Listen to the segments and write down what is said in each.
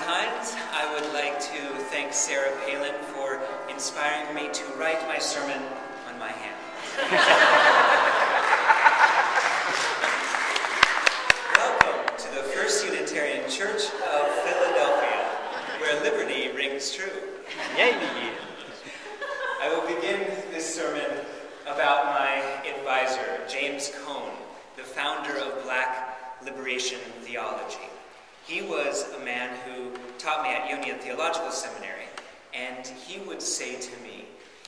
Valentines, I would like to thank Sarah Palin for inspiring me to write my sermon on my hand. Welcome to the First Unitarian Church of Philadelphia, where liberty rings true. Yay! I will begin this sermon about my advisor, James Cone, the founder of Black liberation theology. He was a man who taught me at Union Theological Seminary, and he would say to me,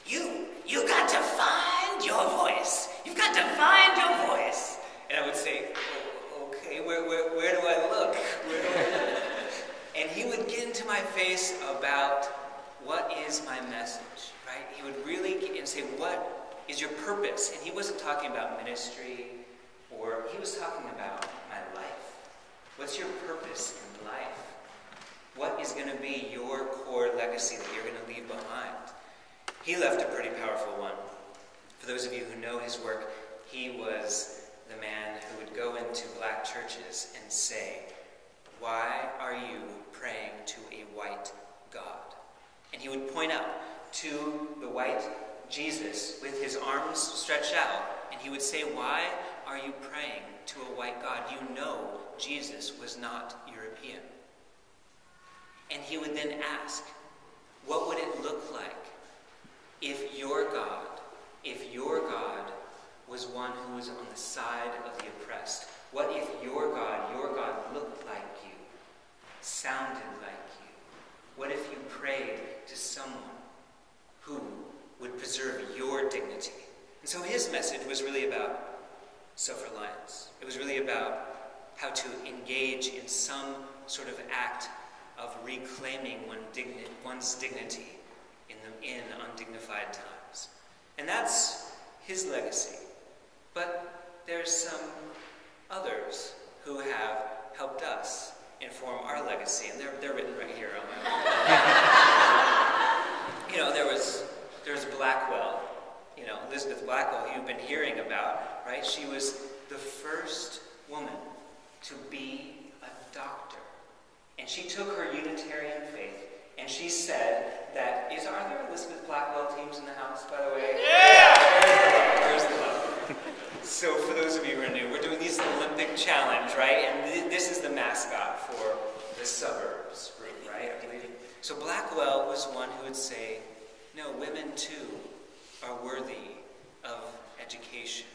You got to find your voice. You've got to find your voice. And I would say, okay, where do I look? Where do I look? And he would get into my face about what is my message, right? He would really get and say, what is your purpose? And he wasn't talking about ministry, or he was talking about my life. What's your purpose in life? What is going to be your core legacy that you're going to leave behind? He left a pretty powerful one. For those of you who know his work, he was the man who would go into black churches and say, why are you praying to a white God? And he would point out to the white Jesus with his arms stretched out, and he would say, why are you praying to a white God? You know Jesus was not European. And he would then ask, what would it look like if your God was one who was on the side of the oppressed? What if your God looked like you, sounded like you? What if you prayed to someone who would preserve your dignity? And so his message was really about self-reliance. It was really about how to engage in some sort of act of reclaiming one's dignity in undignified times. And that's his legacy. But there's some others who have helped us inform our legacy, and they're written right here on my wall. There was Blackwell, Elizabeth Blackwell, who you've been hearing about, right? She was the first woman to be a doctor. And she took her Unitarian faith, and she said that, are there Elizabeth Blackwell teams in the house, by the way? Yeah! Where's the love? So for those of you who are new, we're doing this Olympic challenge, right? And this is the mascot for the suburbs group, right? I believe. So Blackwell was one who would say, no, women too are worthy of education.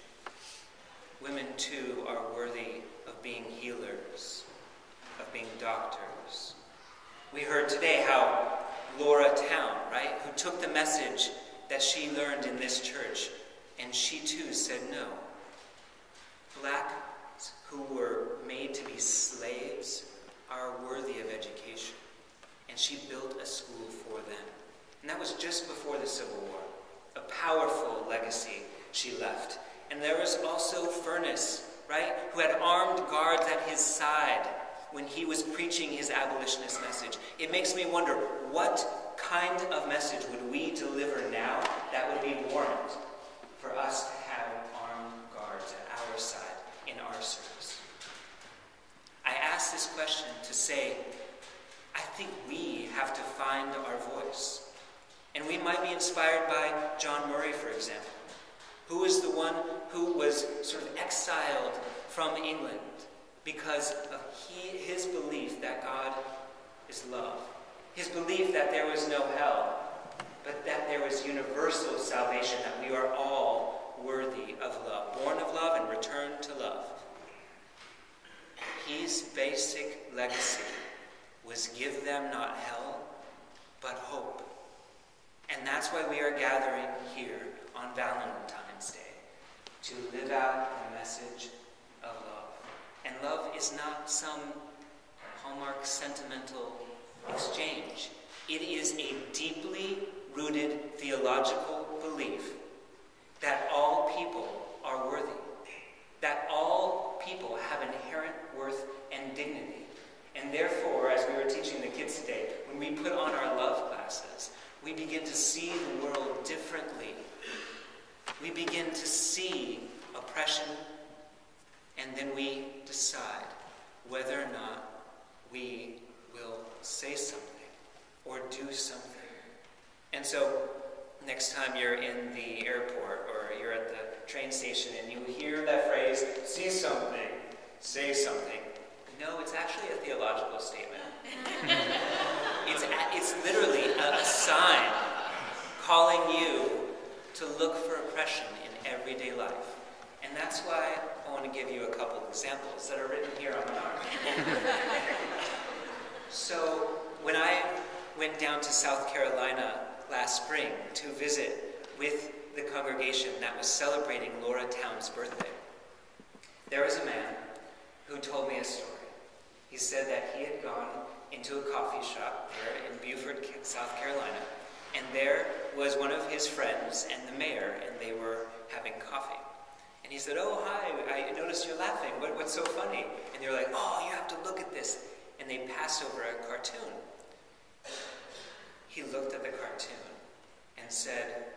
Women too are worthy of being healers, of being doctors. We heard today how Laura Town, right, who took the message that she learned in this church, and she too said no. Blacks who were made to be slaves are worthy of education. And she built a school for them. And that was just before the Civil War. A powerful legacy she left. And there was also Furness, right, who had armed guards at his side when he was preaching his abolitionist message. It makes me wonder, what kind of message would we deliver now that would be warrant for us to have armed guards at our side in our service? I ask this question to say, I think we have to find our voice. And we might be inspired by John Murray, for example, who is the one who was sort of exiled from England because of his belief that God is love. His belief that there was no hell, but that there was universal salvation, that we are all worthy of love, born of love and returned to love. His basic legacy was give them not hell, but hope. And that's why we are gathering here on Valentine's Day, to live out the message of love. And love is not some hallmark sentimental exchange. It is a deeply rooted theological belief that all people are worthy, that all people have inherent worth and dignity. And therefore, as we were teaching the kids today, when we put on our love classes, we begin to see the world differently. We begin to see oppression, and then we decide whether or not we will say something or do something. And so next time you're in the airport or you're at the train station and you hear that phrase, see something, say something. No, it's actually a theological statement. It's literally a sign calling you to look for oppression in everyday life. And that's why I want to give you a couple of examples that are written here on my arm. So when I went down to South Carolina last spring to visit with the congregation that was celebrating Laura Town's birthday, there was a man who told me a story. He said that he had gone into a coffee shop there in Beaufort, South Carolina, and there was one of his friends and the mayor, and they were having coffee. And he said, "Oh, hi, I noticed you're laughing. What's so funny?" And they were like, "Oh, you have to look at this." And they passed over a cartoon. He looked at the cartoon and said,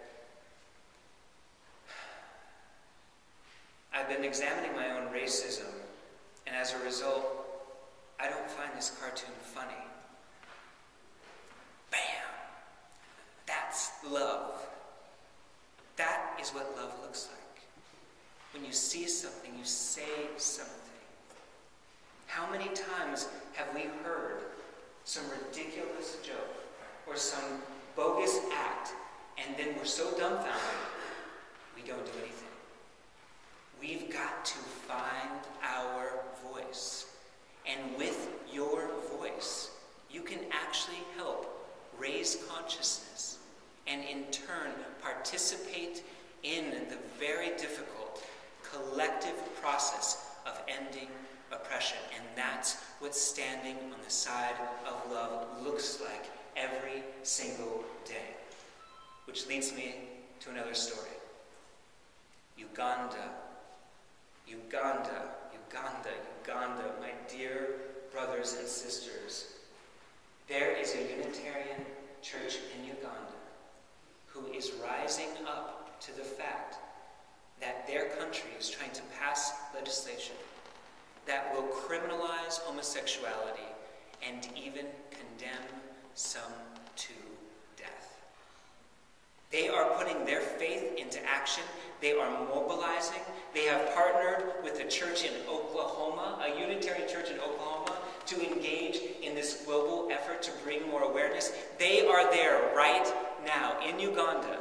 "I've been examining my own racism, and as a result, I don't find this cartoon funny." Bam! That's love. That is what love looks like. When you see something, you say something. How many times have we heard some ridiculous joke or some bogus act, and then we're so dumbfounded, we don't do anything? We've got to find our voice. And with your voice, you can actually help raise consciousness and in turn participate in the very difficult collective process of ending oppression. And that's what standing on the side of love looks like every single day. Which leads me to another story. Uganda, my dear brothers and sisters. There is a Unitarian church in Uganda who is rising up to the fact that their country is trying to pass legislation that will criminalize homosexuality and even condemn some to death. They are putting their faith into action. They are mobilizing. They have partnered with a church in Oklahoma, a Unitarian church in Oklahoma, to engage in this global effort to bring more awareness. They are there right now in Uganda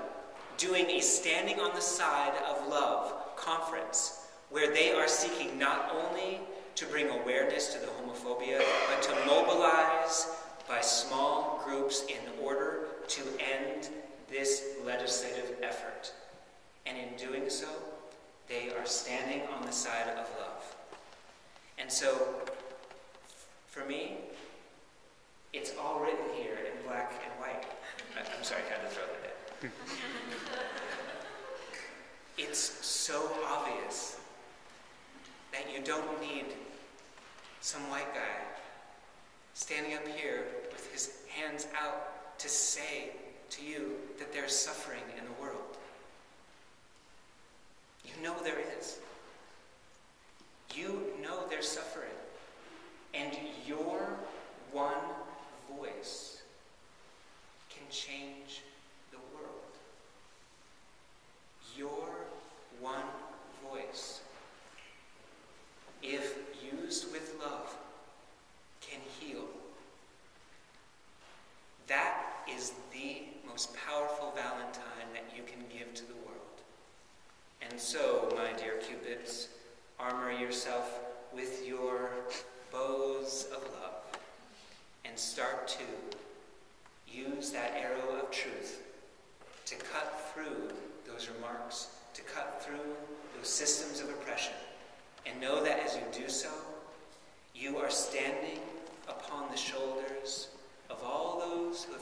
doing a Standing on the Side of Love conference where they are seeking not only to bring awareness to the homophobia, but to mobilize by small groups in order to end this legislative effort. And in doing so, they are standing on the side of love. And so, for me, it's all written here in black and white. I'm sorry, I had to throw that in. It's so obvious that you don't need some white guy standing up here with his hands out to say to you that there's suffering in the world. You know there is. You know there's suffering. And your one voice can change the world. Your one voice, if used with love, can heal. That is the most powerful Valentine that you can give to the world. And so, my dear Cupids, armor yourself with your bows of love and start to use that arrow of truth to cut through those remarks, to cut through those systems of oppression. And know that as you do so, you are standing upon the shoulders of all those who